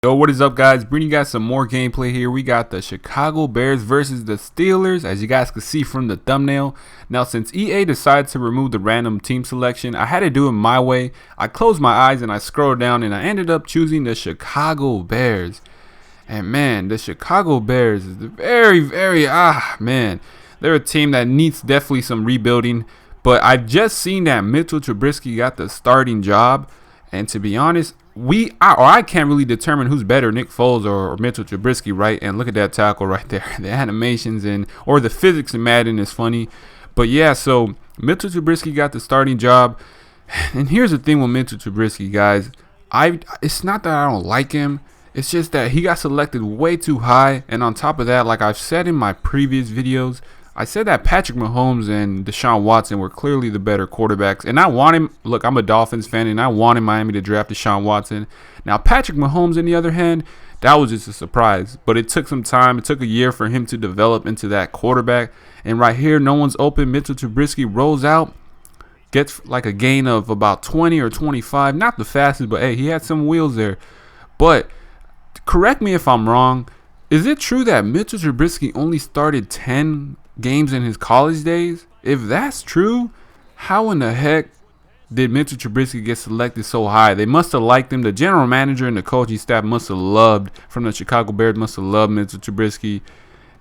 Yo, what is up, guys? Bringing you guys some more gameplay here. We got the Chicago Bears versus the Steelers, as you guys can see from the thumbnail. Now, since EA decided to remove the random team selection, I had to do it my way. I closed my eyes and I scrolled down and I ended up choosing the Chicago Bears. And man, the Chicago Bears is very, man. They're a team that needs definitely some rebuilding. But I've just seen that Mitchell Trubisky got the starting job. And to be honest, I can't really determine who's better, Nick Foles or Mitchell Trubisky, right? And look at that tackle right there. The animations or the physics in Madden is funny. But yeah, so Mitchell Trubisky got the starting job. And here's the thing with Mitchell Trubisky, guys. It's not that I don't like him. It's just that he got selected way too high. And on top of that, like I've said in my previous videos, I said that Patrick Mahomes and Deshaun Watson were clearly the better quarterbacks. And I want him. Look, I'm a Dolphins fan, and I wanted Miami to draft Deshaun Watson. Now, Patrick Mahomes, on the other hand, that was just a surprise. But it took some time. It took a year for him to develop into that quarterback. And right here, no one's open. Mitchell Trubisky rolls out, gets like a gain of about 20 or 25. Not the fastest, but hey, he had some wheels there. But correct me if I'm wrong. Is it true that Mitchell Trubisky only started 10 games in his college days? If that's true, how in the heck did Mitchell Trubisky get selected so high? They must have liked him. The general manager and the coaching staff must have loved, from the Chicago Bears, must have loved Mitchell Trubisky.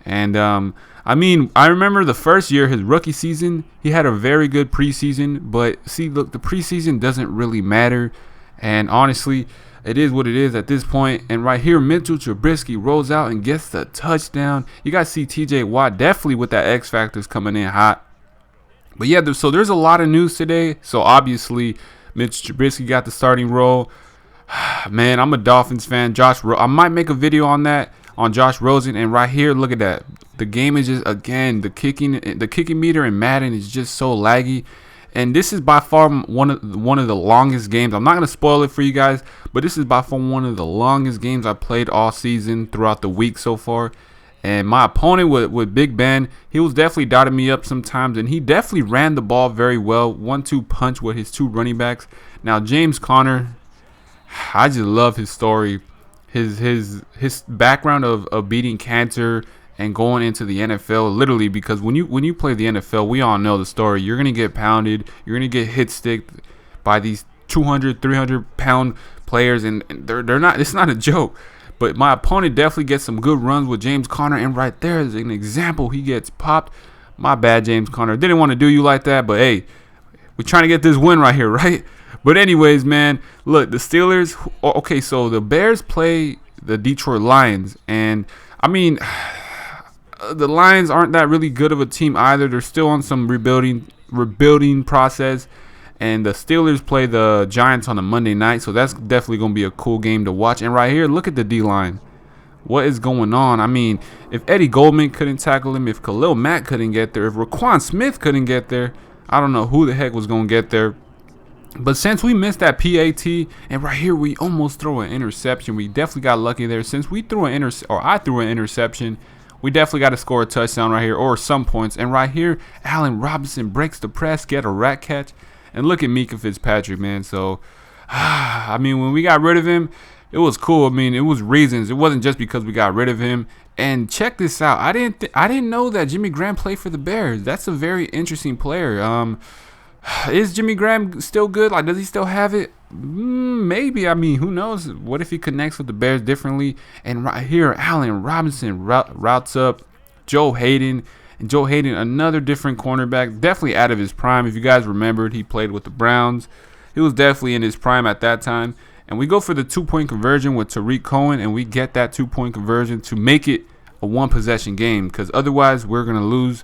And I mean, I remember the first year, his rookie season, he had a very good preseason. But see, look, the preseason doesn't really matter. And honestly, it is what it is at this point. And right here, Mitchell Trubisky rolls out and gets the touchdown. You guys see TJ Watt definitely with that X Factors coming in hot. But yeah, so there's a lot of news today. So obviously, Mitchell Trubisky got the starting role. Man, I'm a Dolphins fan. I might make a video on that, on Josh Rosen. And right here, look at that. The game is just, again, the kicking meter in Madden is just so laggy. And this is by far one of the longest games. I'm not going to spoil it for you guys, but this is by far one of the longest games I played all season throughout the week so far. And my opponent with Big Ben, he was definitely dotting me up sometimes, and he definitely ran the ball very well. 1-2 punch with his two running backs. Now, James Conner, I just love his story. His background of beating cancer and going into the NFL, literally, because when you play the NFL, we all know the story. You're going to get pounded. You're going to get hit sticked by these 200, 300-pound players, and they're not. It's not a joke. But my opponent definitely gets some good runs with James Conner, and right there is an example. He gets popped. My bad, James Conner. Didn't want to do you like that, but hey, we're trying to get this win right here, right? But anyways, man, look, the Steelers. Okay, so the Bears play the Detroit Lions, and I mean, the Lions aren't that really good of a team either. They're still on some rebuilding process. And the Steelers play the Giants on a Monday night. So that's definitely going to be a cool game to watch. And right here, look at the D-line. What is going on? I mean, if Eddie Goldman couldn't tackle him, if Khalil Mack couldn't get there, if Raquan Smith couldn't get there, I don't know who the heck was going to get there. But since we missed that PAT, and right here we almost throw an interception. We definitely got lucky there. Since we threw I threw an interception, we definitely got to score a touchdown right here, or some points. And right here, Allen Robinson breaks the press, get a rat catch. And look at Mika Fitzpatrick, man. So, I mean, when we got rid of him, it was cool. I mean, it was reasons. It wasn't just because we got rid of him. And check this out. I didn't know that Jimmy Graham played for the Bears. That's a very interesting player. Is Jimmy Graham still good? Like, does he still have it? Maybe. I mean, who knows? What if he connects with the Bears differently? And right here, Allen Robinson routes up Joe Hayden. And Joe Hayden, another different cornerback, definitely out of his prime. If you guys remembered, he played with the Browns. He was definitely in his prime at that time. And we go for the 2-point conversion with Tariq Cohen, and we get that 2-point conversion to make it a one-possession game, because otherwise we're going to lose.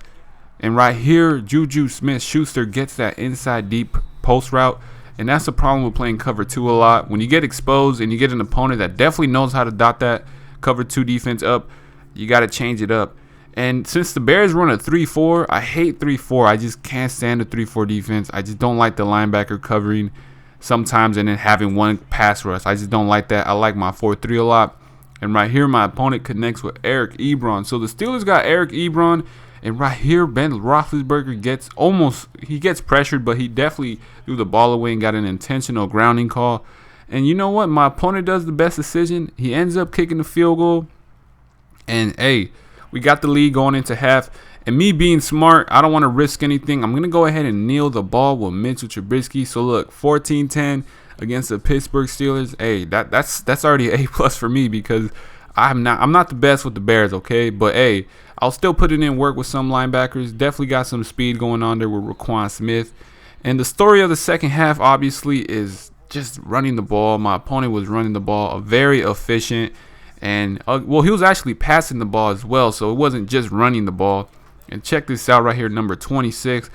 And right here, Juju Smith-Schuster gets that inside deep post route. And that's the problem with playing cover 2 a lot. When you get exposed and you get an opponent that definitely knows how to dot that cover 2 defense up, you got to change it up. And since the Bears run a 3-4, I hate 3-4. I just can't stand the 3-4 defense. I just don't like the linebacker covering sometimes and then having one pass rush. I just don't like that. I like my 4-3 a lot. And right here, my opponent connects with Eric Ebron. So the Steelers got Eric Ebron. And right here, Ben Roethlisberger gets pressured, but he definitely threw the ball away and got an intentional grounding call. And you know what? My opponent does the best decision. He ends up kicking the field goal. And, hey, we got the lead going into half. And me being smart, I don't want to risk anything. I'm going to go ahead and kneel the ball with Mitchell Trubisky. So, look, 14-10 against the Pittsburgh Steelers. Hey, that's already an A+ for me because I'm not the best with the Bears, okay? But, hey, I'll still put it in work with some linebackers. Definitely got some speed going on there with Roquan Smith. And the story of the second half, obviously, is just running the ball. My opponent was running the ball very efficient. And, well, he was actually passing the ball as well, so it wasn't just running the ball. And check this out right here, number 26.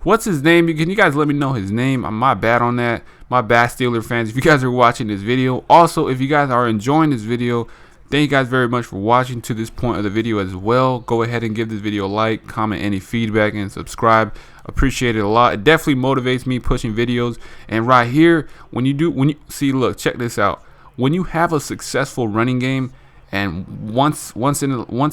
What's his name? Can you guys let me know his name? My bad on that. My bad, Steeler fans. If you guys are watching this video. Also, if you guys are enjoying this video, thank you guys very much for watching to this point of the video as well. Go ahead and give this video a like, comment any feedback, and subscribe. Appreciate it a lot. It definitely motivates me pushing videos. And right here, when you see, look, check this out. When you have a successful running game, and once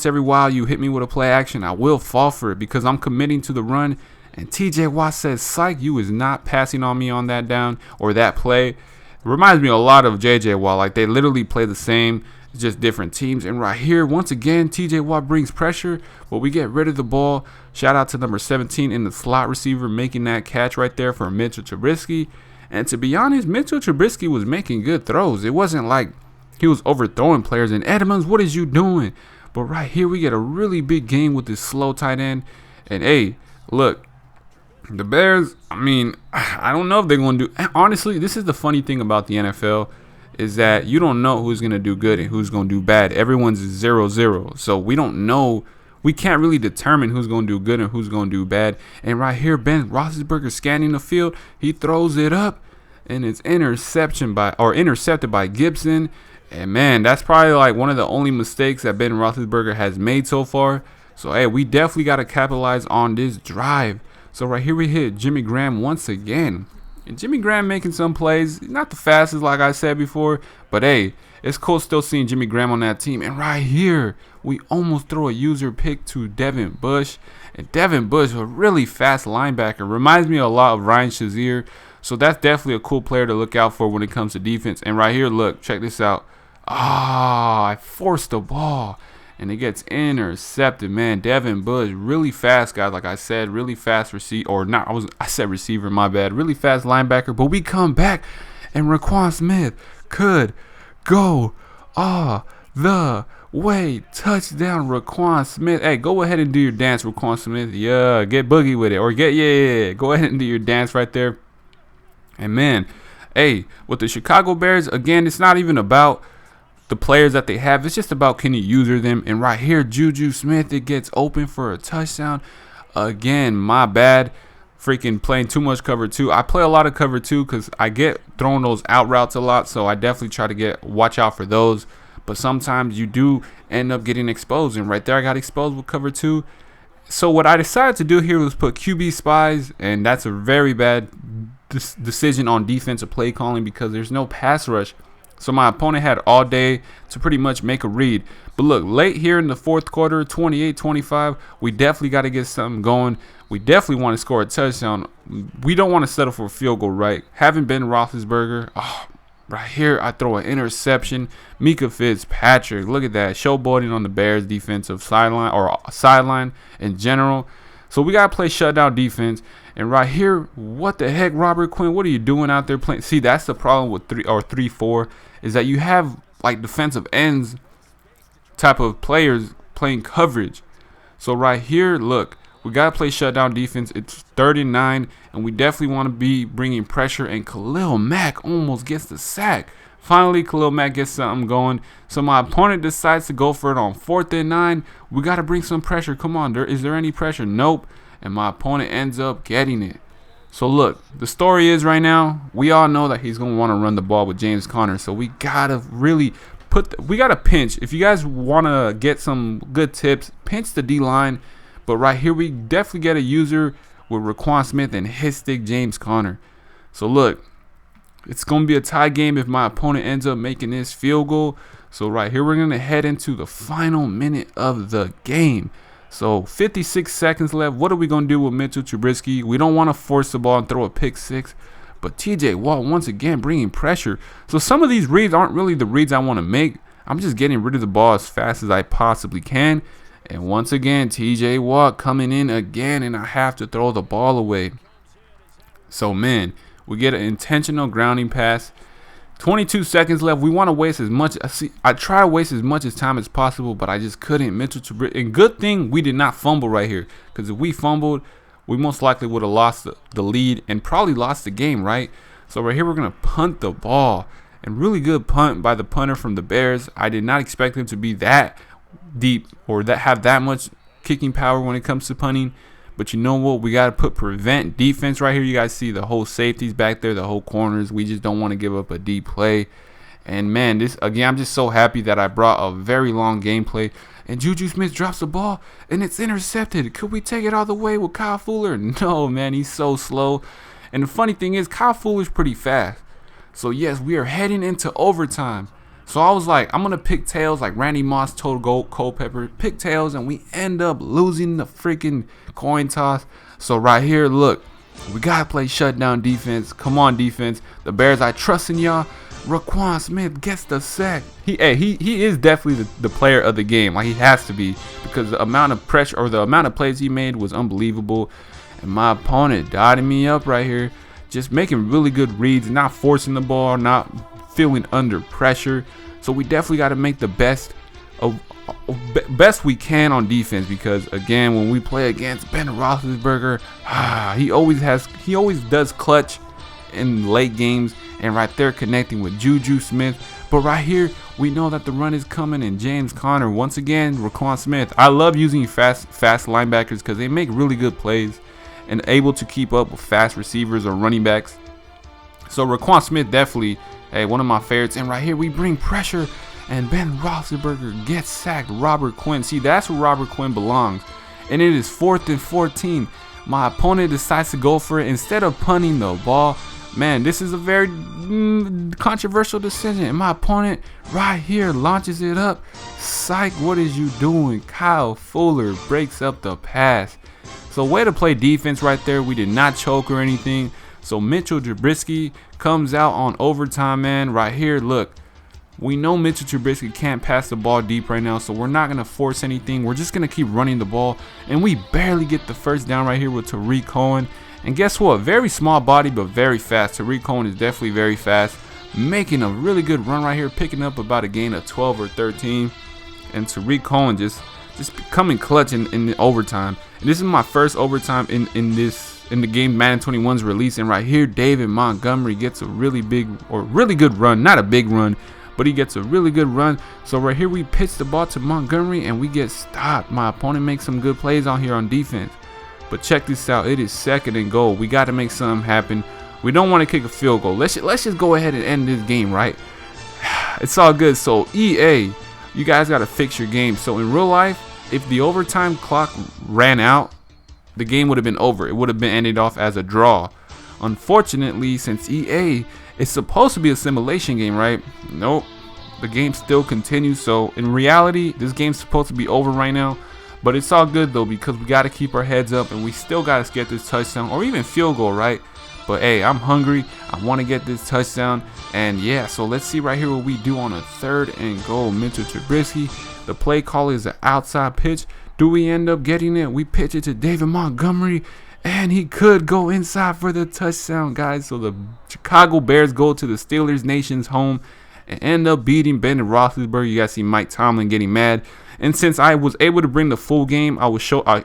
every while you hit me with a play action, I will fall for it because I'm committing to the run. And TJ Watt says, "Psych, you is not passing on me on that down or that play." It reminds me a lot of JJ Watt. Like, they literally play the same, just different teams. And right here, once again, TJ Watt brings pressure, but we get rid of the ball. Shout out to number 17 in the slot receiver making that catch right there for Mitchell Trubisky. And to be honest, Mitchell Trubisky was making good throws. It wasn't like he was overthrowing players. And Edmonds, what is you doing? But right here, we get a really big game with this slow tight end. And, hey, look, the Bears, I mean, I don't know if they're going to do. Honestly, this is the funny thing about the NFL is that you don't know who's going to do good and who's going to do bad. Everyone's 0-0. So we don't know. We can't really determine who's going to do good and who's going to do bad. And right here, Ben Roethlisberger scanning the field. He throws it up, and it's intercepted by Gibson. And, man, that's probably like one of the only mistakes that Ben Roethlisberger has made so far. So, hey, we definitely got to capitalize on this drive. So, right here we hit Jimmy Graham once again. And Jimmy Graham making some plays. Not the fastest, like I said before. But, hey, it's cool still seeing Jimmy Graham on that team. And right here, we almost throw a user pick to Devin Bush. And Devin Bush, a really fast linebacker. Reminds me a lot of Ryan Shazier. So, that's definitely a cool player to look out for when it comes to defense. And right here, look, check this out. I forced the ball, and it gets intercepted, man. Devin Bush, really fast, guys. Like I said, really fast receiver, or not. I said receiver, my bad. Really fast linebacker, but we come back, and Roquan Smith could go the way. Touchdown, Roquan Smith. Hey, go ahead and do your dance, Roquan Smith. Yeah, get boogie with it, or go ahead and do your dance right there. And, man, hey, with the Chicago Bears, again, it's not even about the players that they have. It's just about can you user them. And right here, Juju Smith, it gets open for a touchdown. Again, my bad. Freaking playing too much cover 2. I play a lot of cover 2 because I get thrown those out routes a lot. So I definitely try to watch out for those. But sometimes you do end up getting exposed. And right there, I got exposed with cover 2. So what I decided to do here was put QB spies. And that's a very bad decision on defensive play calling because there's no pass rush. So my opponent had all day to pretty much make a read. But look, late here in the fourth quarter, 28-25, we definitely got to get something going. We definitely want to score a touchdown. We don't want to settle for a field goal, right? Having been Roethlisberger, right here, I throw an interception. Mika Fitzpatrick, look at that. Showboating on the Bears defensive sideline in general. So we got to play shutdown defense. And right here, what the heck, Robert Quinn? What are you doing out there playing? See, that's the problem with 3-4 is that you have like defensive ends type of players playing coverage. So right here, look, we got to play shutdown defense. It's 39, and we definitely want to be bringing pressure. And Khalil Mack almost gets the sack. Finally, Khalil Mack gets something going. So my opponent decides to go for it on 4th and 9. We got to bring some pressure. Come on, is there any pressure? Nope. And my opponent ends up getting it. So look, the story is right now, we all know that he's going to want to run the ball with James Conner. So we got to really we got to pinch. If you guys want to get some good tips, pinch the D-line. But right here, we definitely get a user with Roquan Smith and his stick James Conner. So look, it's going to be a tie game if my opponent ends up making this field goal. So right here, we're going to head into the final minute of the game. So 56 seconds left. What are we going to do with Mitchell Trubisky? We don't want to force the ball and throw a pick 6. But TJ Watt once again bringing pressure. So some of these reads aren't really the reads I want to make. I'm just getting rid of the ball as fast as I possibly can. And once again, TJ Watt coming in again, and I have to throw the ball away. So, man, we get an intentional grounding pass. 22 seconds left. We want to waste as much. I try to waste as much time as possible, but I just couldn't. Mitchell Trubisky. And good thing we did not fumble right here, because if we fumbled, we most likely would have lost the lead and probably lost the game, right? So right here, we're going to punt the ball. And really good punt by the punter from the Bears. I did not expect him to be that deep or that have that much kicking power when it comes to punting. But you know what? We got to put prevent defense right here. You guys see the whole safeties back there, the whole corners. We just don't want to give up a deep play. And, man, this again, I'm just so happy that I brought a very long gameplay. And Juju Smith drops the ball, and it's intercepted. Could we take it all the way with Kyle Fuller? No, man, he's so slow. And the funny thing is, Kyle Fuller's pretty fast. So, yes, we are heading into overtime. So I was like, I'm going to pick tails like Randy Moss told Culpepper. Pick tails, and we end up losing the freaking coin toss. So right here, look, we got to play shutdown defense. Come on, defense. The Bears, I trust in y'all. Roquan Smith gets the sack. He is definitely the player of the game. Like, he has to be, because the amount of pressure or the amount of plays he made was unbelievable. And my opponent dotting me up right here. Just making really good reads, not forcing the ball, not feeling under pressure. So we definitely got to make the best we can on defense, because again, when we play against Ben Roethlisberger, he always does clutch in late games, and right there connecting with Juju Smith. But right here, we know that the run is coming, and James Conner once again, Roquan Smith. I love using fast linebackers because they make really good plays and able to keep up with fast receivers or running backs. So Roquan Smith definitely, hey, one of my favorites. And right here we bring pressure, and Ben Roethlisberger gets sacked. Robert Quinn. See, that's where Robert Quinn belongs. And it is 4th and 14. My opponent decides to go for it instead of punting the ball. Man, this is a very controversial decision. And my opponent right here launches it up. Psych, what is you doing? Kyle Fuller breaks up the pass. So way to play defense right there. We did not choke or anything. So Mitchell Trubisky comes out on overtime, man. Right here, look. We know Mitchell Trubisky can't pass the ball deep right now, so we're not going to force anything. We're just going to keep running the ball. And we barely get the first down right here with Tariq Cohen. And guess what? Very small body, but very fast. Tariq Cohen is definitely very fast. Making a really good run right here, picking up about a gain of 12 or 13. And Tariq Cohen just becoming clutch in the overtime. And this is my first overtime in the game Madden 21's release. And right here, David Montgomery gets a really good run. Not a big run, but he gets a really good run. So right here, we pitch the ball to Montgomery, and we get stopped. My opponent makes some good plays on here on defense. But check this out. It is 2nd and goal. We got to make something happen. We don't want to kick a field goal. Let's just go ahead and end this game, right? It's all good. So EA, you guys got to fix your game. So in real life, if the overtime clock ran out, the game would have been over. It would have been ended off as a draw. Unfortunately, since EA is supposed to be a simulation game, right? Nope. The game still continues. So in reality, this game's supposed to be over right now. But it's all good though, because we got to keep our heads up, and we still got to get this touchdown or even field goal, right? But hey, I'm hungry. I want to get this touchdown. And yeah, so let's see right here what we do on a 3rd and goal. Mitchell Trubisky. The play call is an outside pitch. Do we end up getting it? We pitch it to David Montgomery, and he could go inside for the touchdown, guys. So the Chicago Bears go to the Steelers Nation's home and end up beating Ben Roethlisberger. You guys see Mike Tomlin getting mad. And since I was able to bring the full game, I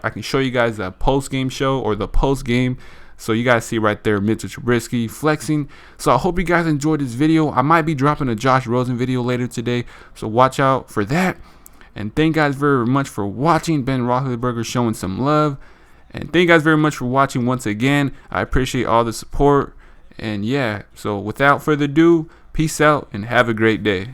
can show you guys the post-game show or the post-game. So you guys see right there Mitchell Trubisky flexing. So I hope you guys enjoyed this video. I might be dropping a Josh Rosen video later today, so watch out for that. And thank you guys very much for watching. Ben Roethlisberger showing some love. And thank you guys very much for watching once again. I appreciate all the support. And yeah, so without further ado, peace out and have a great day.